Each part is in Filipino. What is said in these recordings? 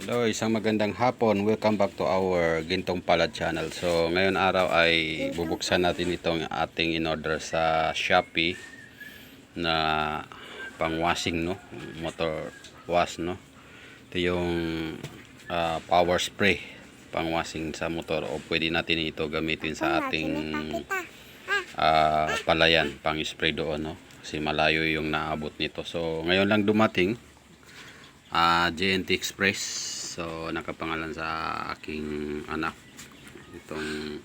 Hello, isang magandang hapon. Welcome back to our Gintong Palad channel. So, ngayon araw ay bubuksan natin itong ating in-order sa Shopee na pang-washing, no? Motor wash, no? Ito yung power spray pang-washing sa motor, o pwede natin ito gamitin sa ating palayan, pang-spray doon, no? Kasi malayo yung naabot nito. So, ngayon lang dumating JNT Express. So nakapangalan sa aking anak itong,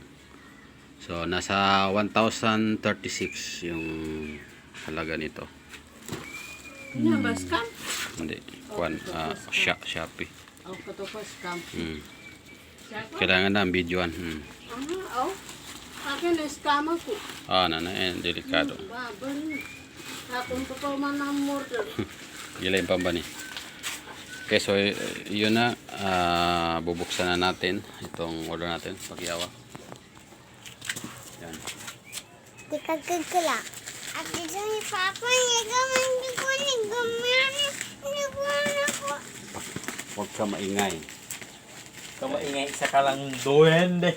so nasa 1,036 yung halaga nito. Scam? Hindi, Shopee. Oh, kato pa scam. Kailangan na ang videoan. Oh. Akin na scam ako. Delikado. Baban. Akong pa man ang murder. Gila yung pambani. Okay, so yun na, bubuksan na natin itong order natin, pakiyawa. Yan. Tikagkagkala. At ito ni Papa, nagaman ko. Huwag ka maingay. Kamaingay isa ka lang duwende.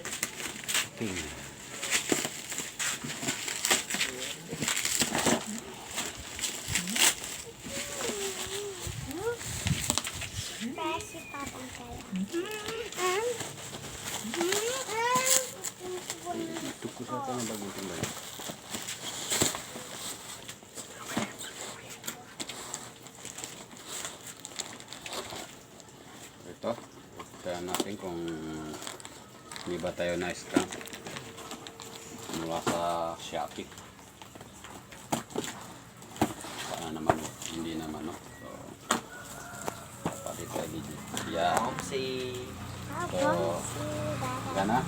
Si Papa kaya. Ito ko sa ng bagong tingnan. Ito, tignan natin kung hindi ba tayo na-scam mula sa Shopee. Paano naman, hindi naman, no? So, dapat tayo legit. Yan. So, yan na.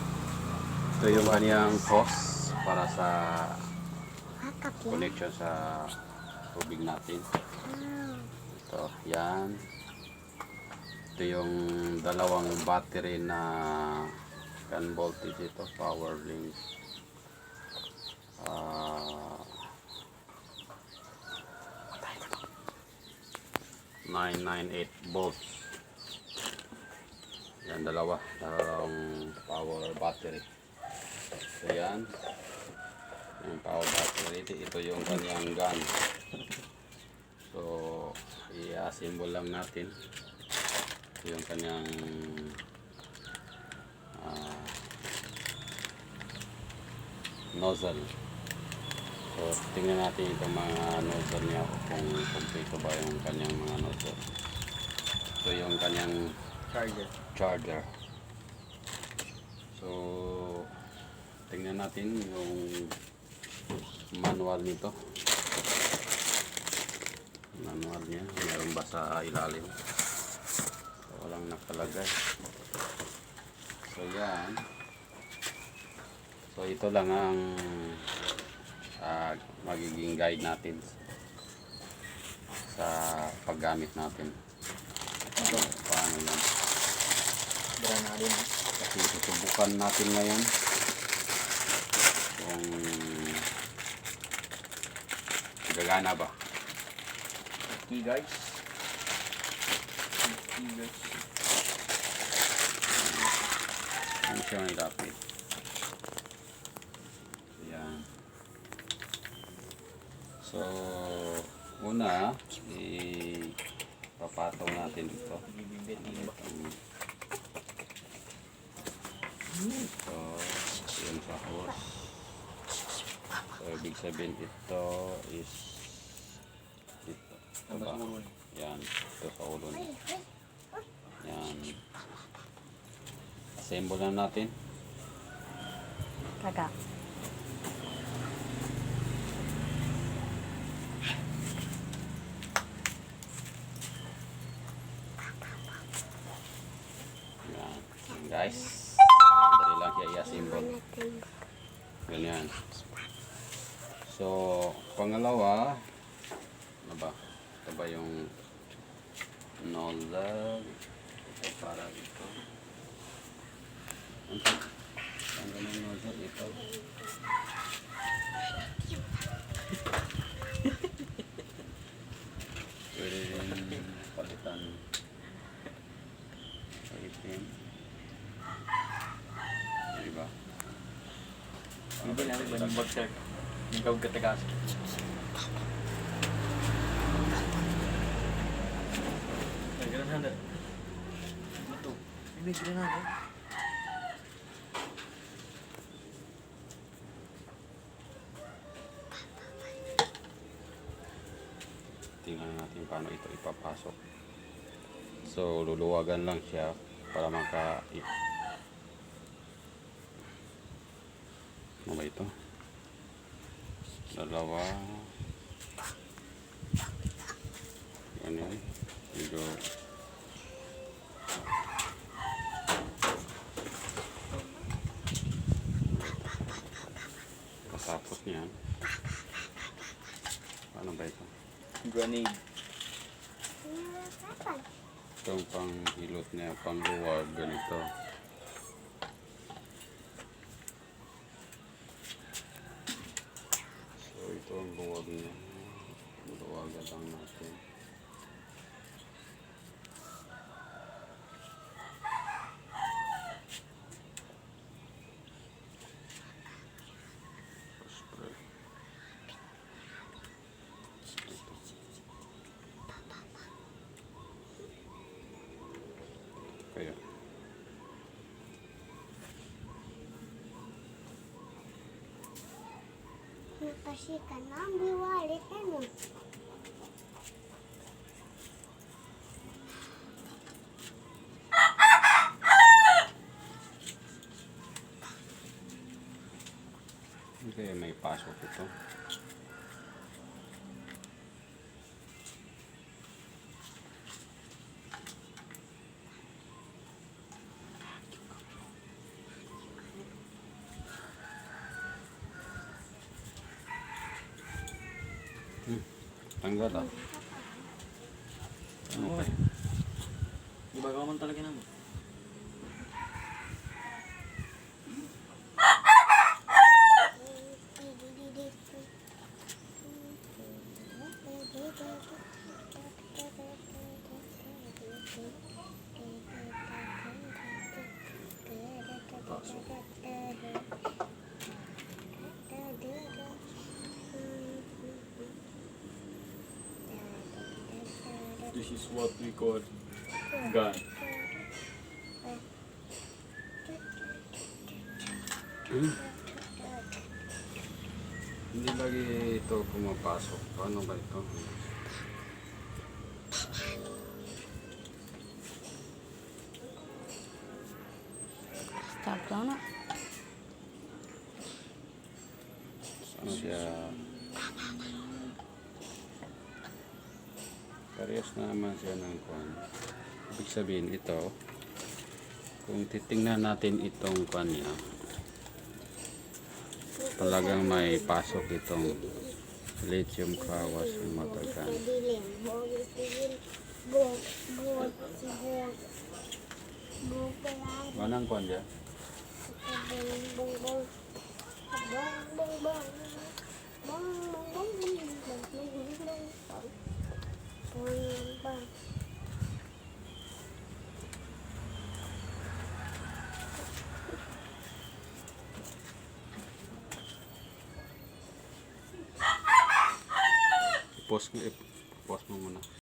Ito yung kaniyang hose para sa connection sa tubig natin. Ito, yan. Ito yung dalawang battery na gun voltage, ito, power link. 998 volts. Yan, dalawang power battery. So yan, yung power battery, ito yung kanyang gun. So i-assemble lang natin. Ito yung kanyang nozzle. So tingnan natin itong mga nozzle niya kung kompleto ba yung kanyang mga nozzle. Ito yung kanyang charger. So tingnan natin yung manual nito. Manual niya, meron ba sa ilalim? So, walang nakalagay. So yan. So ito lang ang magiging guide natin sa paggamit natin. So, paano yan? Kasi susubukan natin ngayon kung gagana ba. Okay guys. Ano siya may lapit? Yan. So una ipapataw natin ito. Ito yung sa hose. So ibig sabihin ito is ito. Diba? Yan, ito sa ulo niya. Yan. Assemble na natin. Kaga. Yan. Yan guys. Dali lang siya i-assemble. Ganyan. So, pangalawa, ano ba? Ito ba yung nozzle? Ito para dito. Ang ganun nozzle ito. Pwede rin palitan. itim. Diba? Ano ba natin ba yung bagsak? Yung kawag katagas. Ay, granada. Ano to? Ay, may granada. Tingnan natin paano ito ipapasok. So, luluwagan lang siya para ano ba ito? Dalawa. Ganyan. Medyo katapos niyan. Paano ba ito? Grenade. Papa. Itong panghilot niya, pangluwag, ganito. So, ito ang luwag niya. Luwagan lang natin. Spray. Ito. Kaya. Kasi ka na, biwalit ano. Kaya may pasok ito. Tanggal ah. Ano kaya? Di ba man talaga naman? This is what we call gun. Hindi lagi ito pumapasok. Paano ba ito? Start lang na. Ano siya? Parehas naman siya ng kwan. Ibig sabihin ito, kung titingnan natin itong kwan niya, talagang may pasok itong lithium kawas ng motor gun. Dilim. Bog. Bog pala. Anong kwan niya? Bong. I-pause mo muna.